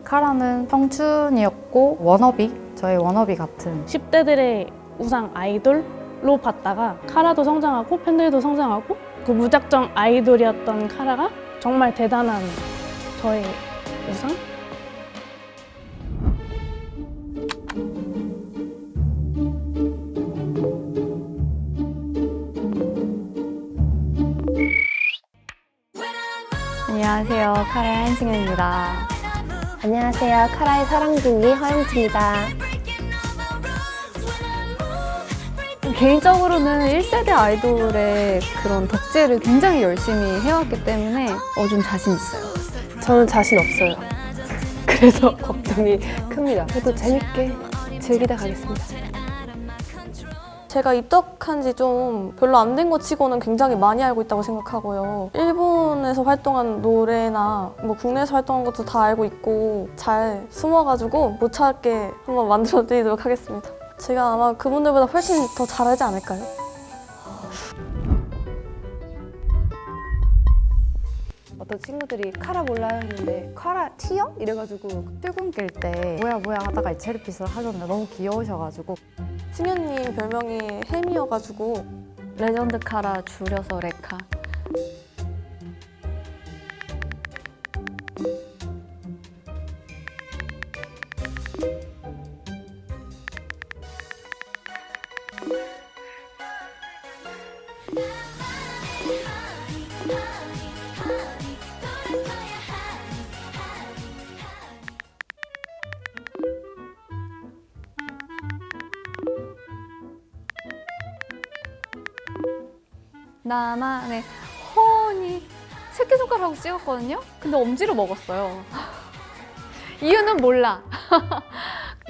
카라는 청춘이었고 워너비, 저의 워너비 같은 10대들의 우상 아이돌로 봤다가 카라도 성장하고 팬들도 성장하고 그 무작정 아이돌이었던 카라가 정말 대단한 저의 우상? 안녕하세요, 카라의 한승현입니다. 안녕하세요. 카라의 사랑둥이 허영지입니다. 개인적으로는 1세대 아이돌의 그런 덕질을 굉장히 열심히 해왔기 때문에 좀 자신 있어요. 저는 자신 없어요. 그래서 걱정이 큽니다. 그래도 재밌게 즐기다 가겠습니다. 제가 입덕한 지 좀 별로 안 된 것 치고는 굉장히 많이 알고 있다고 생각하고요. 일본에서 활동한 노래나 뭐 국내에서 활동한 것도 다 알고 있고 잘 숨어가지고 못 찾게 한번 만들어 드리도록 하겠습니다. 제가 아마 그분들보다 훨씬 더 잘하지 않을까요? 어떤 친구들이 카라 몰라요 했는데 카라 티요? 이래가지고 출근길 때 뭐야 하다가 이 체리핏을 하셨는데 너무 귀여우셔가지고 승현님 별명이 햄이어가지고 레전드 카라 줄여서 레카. 나만의 허니 새끼손가락하고 찍었거든요? 근데 엄지로 먹었어요. 이유는 몰라.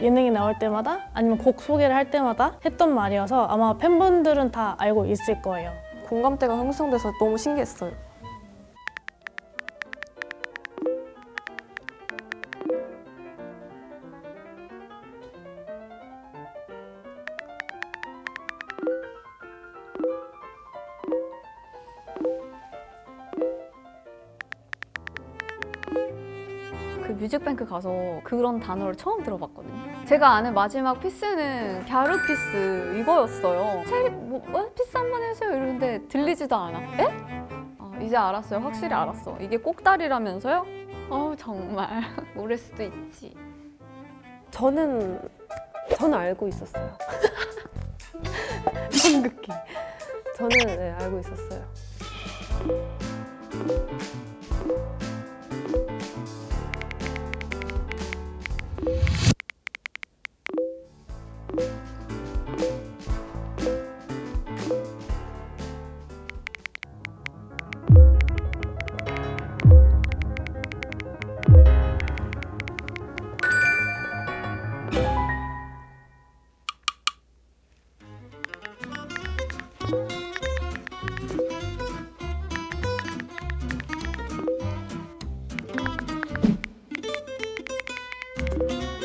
예능이 나올 때마다 아니면 곡 소개를 할 때마다 했던 말이어서 아마 팬분들은 다 알고 있을 거예요. 공감대가 형성돼서 너무 신기했어요. 그 뮤직뱅크 가서 그런 단어를 처음 들어봤거든요. 제가 아는 마지막 피스는 갸루 피스 이거였어요. 체리 피스 한 번 해주세요 이러는데 들리지도 않아. 에? 이제 알았어요. 확실히 알았어. 이게 꼭다리라면서요? 정말 모를 수도 있지. 저는 알고 있었어요. 성급히. 저는 알고 있었어요.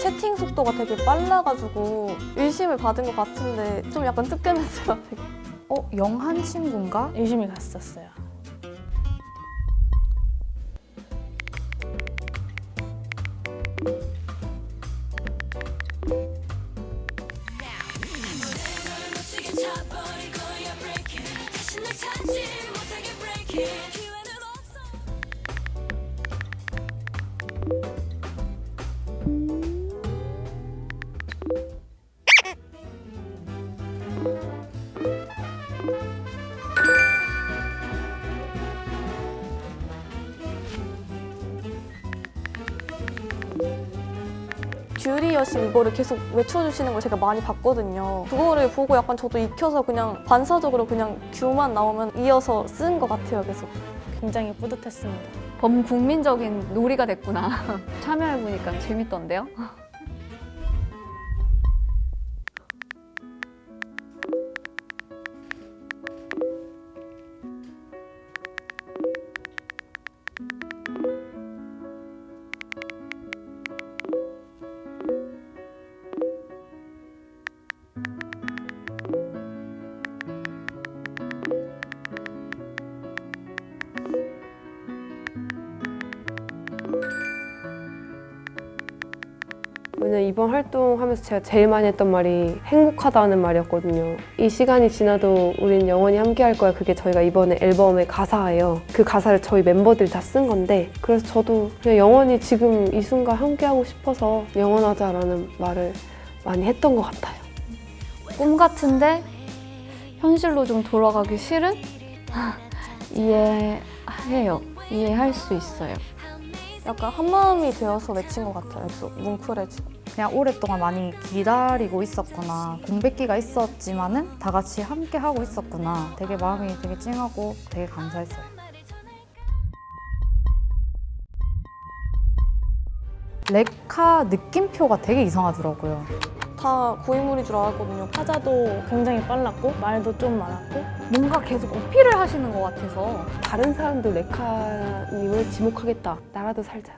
채팅 속도가 되게 빨라가지고 의심을 받은 것 같은데 좀 약간 뜨끔했어요. 되게. 영한 친구인가? 열심히 갔었어요. 큐리어시 이거를 계속 외쳐주시는 걸 제가 많이 봤거든요. 그거를 보고 약간 저도 익혀서 그냥 반사적으로 그냥 큐만 나오면 이어서 쓴 것 같아요, 계속. 굉장히 뿌듯했습니다. 범국민적인 놀이가 됐구나. 참여해보니까 재밌던데요? 왜냐면 이번 활동하면서 제가 제일 많이 했던 말이 행복하다는 말이었거든요. 이 시간이 지나도 우린 영원히 함께 할 거야. 그게 저희가 이번에 앨범의 가사예요. 그 가사를 저희 멤버들이 다 쓴 건데 그래서 저도 그냥 영원히 지금 이 순간 함께 하고 싶어서 영원하자라는 말을 많이 했던 것 같아요. 꿈 같은데 현실로 좀 돌아가기 싫은? 이해해요. 이해할 수 있어요. 약간 한마음이 되어서 맺힌 것 같아요. 또 뭉클해지고. 그냥 오랫동안 많이 기다리고 있었구나. 공백기가 있었지만은 다 같이 함께 하고 있었구나. 되게 마음이 되게 찡하고 되게 감사했어요. 레카 느낌표가 되게 이상하더라고요. 다 고인물인 줄 알았거든요. 타자도 굉장히 빨랐고 말도 좀 많았고 뭔가 계속 어필을 하시는 것 같아서 다른 사람도 레카님을 지목하겠다. 나라도 살자.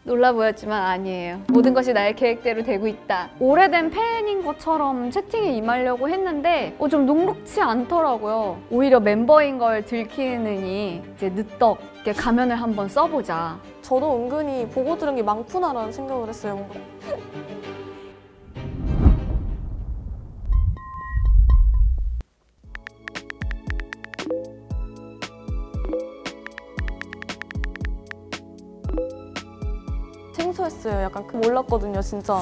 놀라 보였지만 아니에요. 모든 것이 나의 계획대로 되고 있다. 오래된 팬인 것처럼 채팅에 임하려고 했는데 좀 녹록치 않더라고요. 오히려 멤버인 걸 들키느니 이제 늦덕게 가면을 한번 써보자. 저도 은근히 보고 들은 게 많구나라는 생각을 했어요. 뭔가. 생소했어요. 약간 몰랐거든요, 진짜.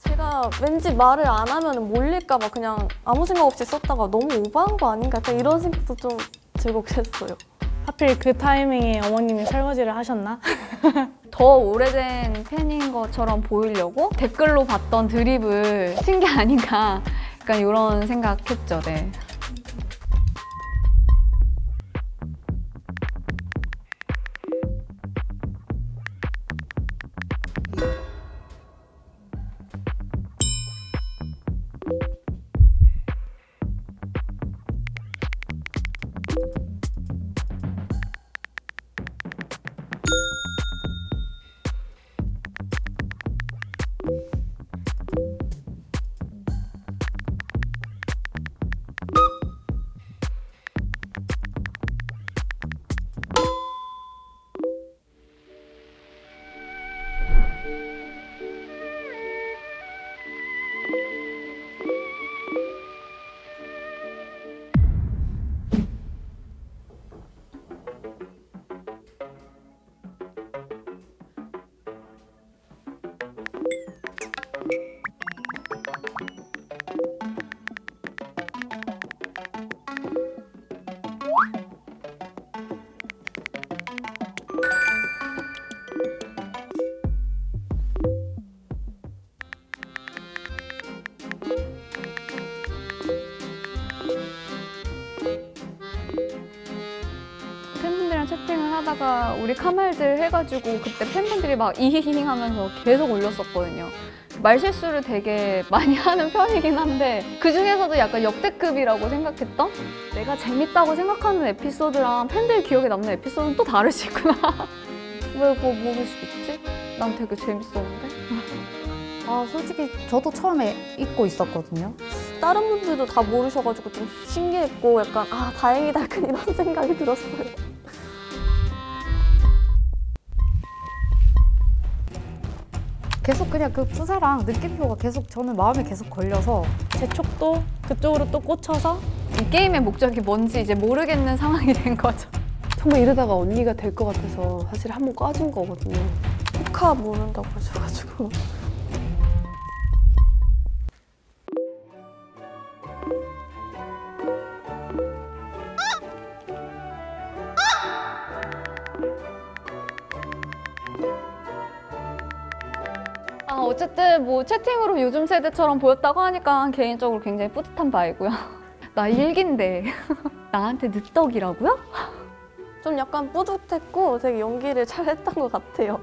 제가 왠지 말을 안 하면 몰릴까 봐 그냥 아무 생각 없이 썼다가 너무 오버한 거 아닌가 약간 이런 생각도 좀 들고 그랬어요. 하필 그 타이밍에 어머님이 설거지를 하셨나? 더 오래된 팬인 것처럼 보이려고 댓글로 봤던 드립을 친 게 아닌가 약간 이런 생각했죠. 네. 팬분들이랑 채팅을 하다가 우리 카말들 해가지고 그때 팬분들이 막 이히히히 하면서 계속 올렸었거든요. 말실수를 되게 많이 하는 편이긴 한데 그 중에서도 약간 역대급이라고 생각했던 내가 재밌다고 생각하는 에피소드랑 팬들 기억에 남는 에피소드는 또 다를 수 있구나. 왜 그거 모를 수 있지? 난 되게 재밌었는데? 솔직히 저도 처음에 잊고 있었거든요. 다른 분들도 다 모르셔가지고 좀 신기했고 약간 아 다행이다 약간 이런 생각이 들었어요. 계속 그냥 그 프사랑 느낌표가 계속 저는 마음에 계속 걸려서 제 촉도 그쪽으로 또 꽂혀서 이 게임의 목적이 뭔지 이제 모르겠는 상황이 된 거죠. 정말 이러다가 언니가 될 것 같아서 사실 한번 꽈준 거거든요. 축하 모른다고 하셔가지고. 어쨌든 뭐 채팅으로 요즘 세대처럼 보였다고 하니까 개인적으로 굉장히 뿌듯한 바이고요. 나 일기인데 나한테 늦덕이라고요? 좀 약간 뿌듯했고 되게 연기를 잘 했던 것 같아요.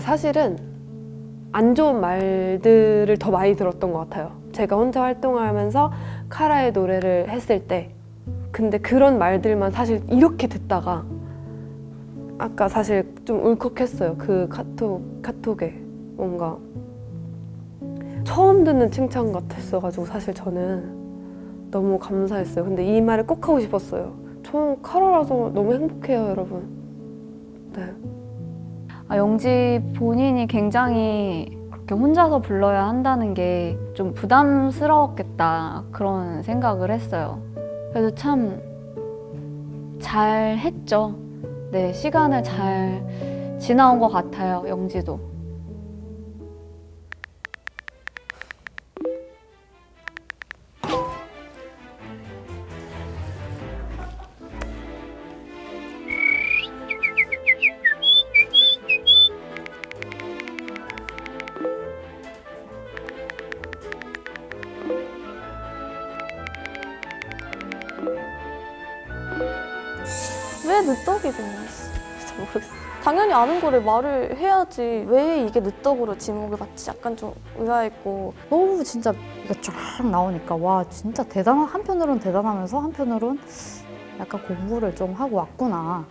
사실은 안 좋은 말들을 더 많이 들었던 것 같아요. 제가 혼자 활동하면서 카라의 노래를 했을 때 근데 그런 말들만 사실 이렇게 듣다가 아까 사실 좀 울컥했어요. 그 카톡에 뭔가 처음 듣는 칭찬 같았어가지고 사실 저는 너무 감사했어요. 근데 이 말을 꼭 하고 싶었어요. 저 카라라서 너무 행복해요, 여러분. 네. 영지 본인이 굉장히 그렇게 혼자서 불러야 한다는 게 좀 부담스러웠겠다 그런 생각을 했어요. 그래도 참 잘했죠. 네, 시간을 잘 지나온 것 같아요, 영지도. 왜 늦덕이 됐나 진짜 모르겠어요. 당연히 아는 거를 말을 해야지 왜 이게 늦덕으로 지목을 받지 약간 좀 의아했고. 너무 진짜 이게 쫙 나오니까 와 진짜 대단한 한편으로는 대단하면서 한편으로는 약간 공부를 좀 하고 왔구나.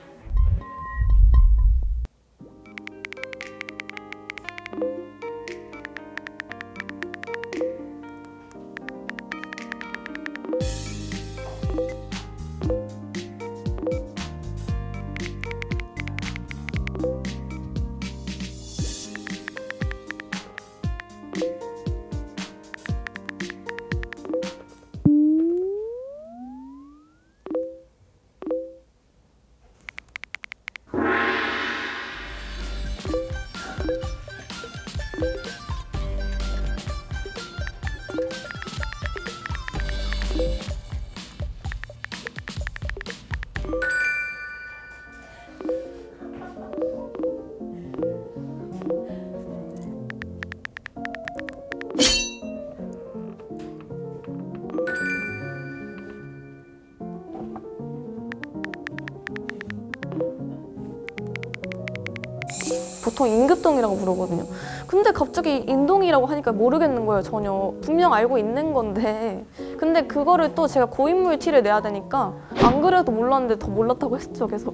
보통 임급동이라고 부르거든요. 근데 갑자기 인동이라고 하니까 모르겠는 거예요, 전혀. 분명 알고 있는 건데. 근데 그거를 또 제가 고인물 티를 내야 되니까 안 그래도 몰랐는데 더 몰랐다고 했죠, 계속.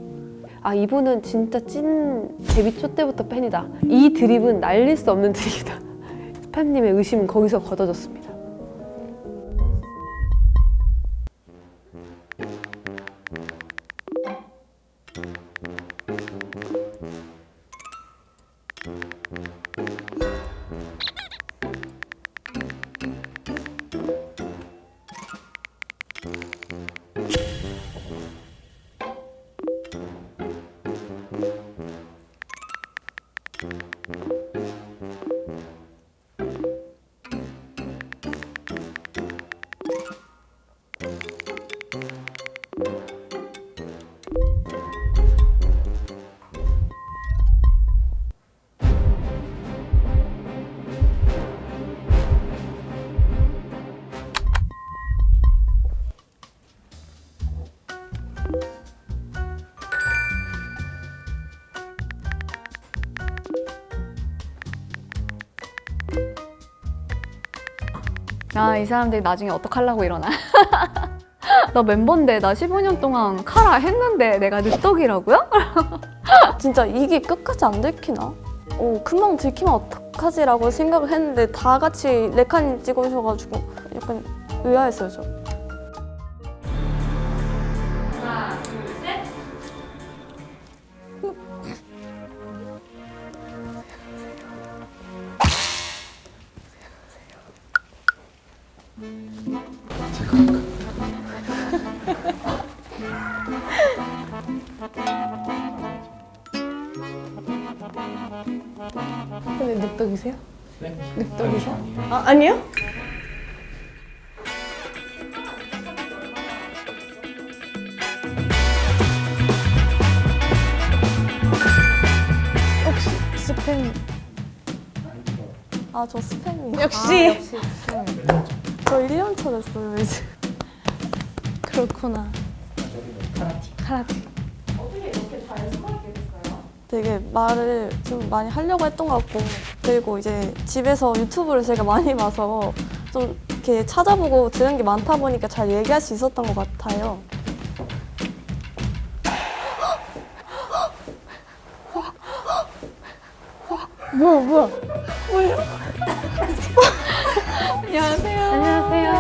아, 이분은 진짜 찐 데뷔 초 때부터 팬이다. 이 드립은 날릴 수 없는 드립이다. 팬님의 의심은 거기서 걷어졌습니다. 아, 이 사람들이 나중에 어떡하려고 이러나. 나 멤버인데 나 15년 동안 카라 했는데 내가 늦덕이라고요? 진짜 이게 끝까지 안 들키나? 금방 들키면 어떡하지라고 생각을 했는데 다 같이 레카님 찍으셔가지고 약간 의아했어요, 저. 근데 늑덕이세요? 네? 늑덕이세요? 아니요. 아, 아니요? 혹시 스팸 아, 저 스팸이요. 역시 저 1년 차 됐어요, 이제. 그렇구나. 카라테. 되게 말을 좀 많이 하려고 했던 것 같고, 그리고 이제 집에서 유튜브를 제가 많이 봐서 좀 이렇게 찾아보고 들은 게 많다 보니까 잘 얘기할 수 있었던 것 같아요. 뭐야? 안녕하세요. 안녕하세요.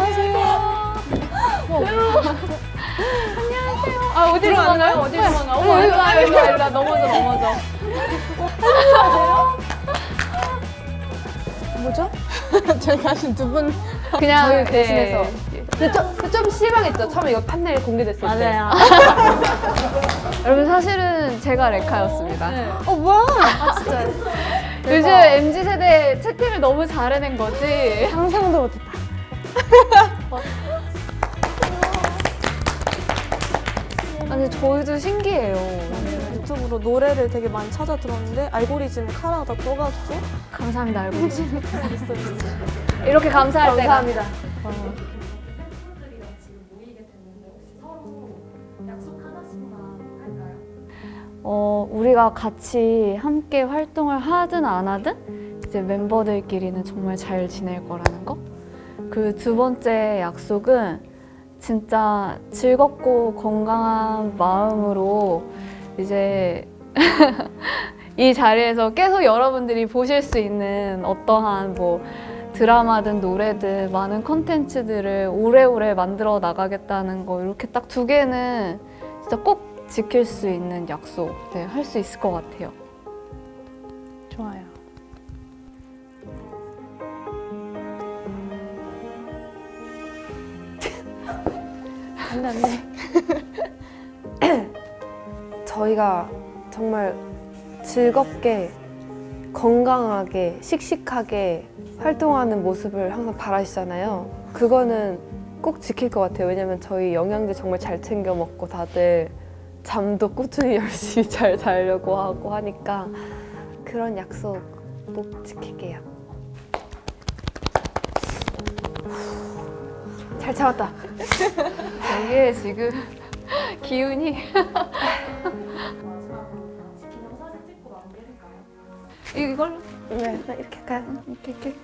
아, 어디로 가나요? 어디로 가나? 어머, 일로 와, 일로 와, 일로 와. 넘어져. 뭐죠? 저희가 지금 두 분. 그냥 저희 대신해서. 네. 근데 좀 실망했죠. 처음에 이거 판넬 공개됐을 때. 맞아요. 여러분, 사실은 제가 레카였습니다. 뭐야? 요즘 MZ세대 채팅을 너무 잘해낸 거지. 상상도 못했다. 아니, 저희도 신기해요. 유튜브로 노래를 되게 많이 찾아 들었는데 알고리즘에 카라가 떠가지고 감사합니다, 알고리즘. 이렇게 감사할 때가. 감사합니다. 우리가 같이 함께 활동을 하든 안 하든 이제 멤버들끼리는 정말 잘 지낼 거라는 거. 그 두 번째 약속은 진짜 즐겁고 건강한 마음으로 이제 이 자리에서 계속 여러분들이 보실 수 있는 어떠한 뭐 드라마든 노래든 많은 콘텐츠들을 오래오래 만들어 나가겠다는 거, 이렇게 딱 두 개는 진짜 꼭 지킬 수 있는 약속, 네, 할 수 있을 것 같아요. 좋아요. 안 돼. 저희가 정말 즐겁게, 건강하게, 씩씩하게 활동하는 모습을 항상 바라시잖아요. 그거는 꼭 지킬 것 같아요. 왜냐면 저희 영양제 정말 잘 챙겨 먹고 다들 잠도 꾸준히 열심히 잘 자려고 하고 하니까 그런 약속 꼭 지킬게요. 잘 참았다. 이게 지금 기운이. 이걸로? 네, 이렇게 할까요? 이렇게.